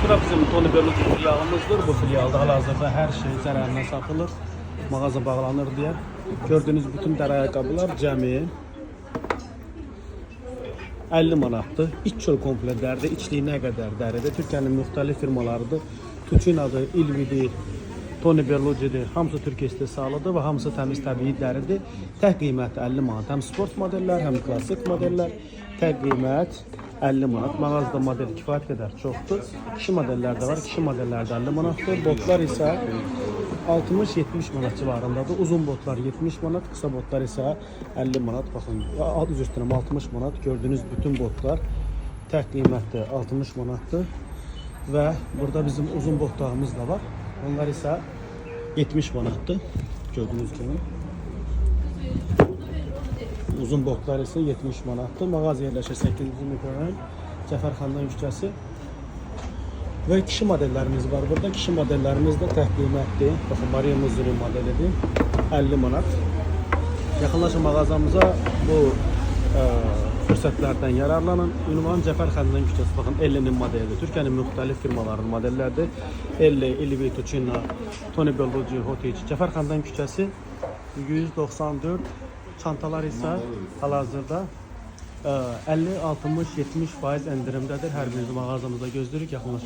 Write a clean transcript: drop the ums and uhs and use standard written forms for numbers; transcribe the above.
Bura bizim Tony Berlucci filialımızdır. Bu filialda hal-hazırda hər şey zərərindən satılır. Mağaza bağlanır deyə. Gördüğünüz bütün dərə ayaqqabılar cəmi 50 manatdır. İç çöl kompletlərdə, içliyinə qədər dəridir. Türkiyənin müxtəlif firmalarıdır. Tuçinadır, İlvidir, Tony Berlucci'dir. Hamısı Türkiyə istehsalıdır və hamısı təmiz təbii dəridir. Tək qiyməti 50 manat. Həm sport modellər, həm klassik modellər. Tək qiymət 50 manat. Mağazada model kifayət qədər çoxdur. Kişi modellər də var. Kişi modellər də 50 manatdır. Botlar isə 60-70 manat civarındadır. Uzun botlar 70 manat, kısa botlar isə 50 manat. Baxın, üzr istəyirəm 60 manat. Gördüğünüz bütün botlar tək qiymətdə 60 manatdır. Və burada bizim uzun botlarımız da var. Onlar isə 70 manatdır. Gördüğünüz kimi. Uzun botlar ise 70 manatdır. Mağaza yerləşir 8-ci mikrorayon Cəfərxandan küçəsi. Və kişi modellərimiz var. Burada kişi modellərimiz də tək qiymətdir. Baxın, Maria Muzuri modelidir. 50 manat. Yaxınlaşın mağazamıza bu fürsətlərdən yararlanın. Ünvan Cəfərxandan küçəsi. Baxın, Elle'nin modelidir. Türkiyənin müxtəlif firmalarının modellərdir. Elle, Ilvi, Tuçina, Tony Berlucci, Hotiç. Cəfərxandan küçəsi 194. Çantalar ise hal-hazırda 50, 60, 70% endirimdedir. Hər birinizi mağazamızda gözləyirik. Yaxınlaşın.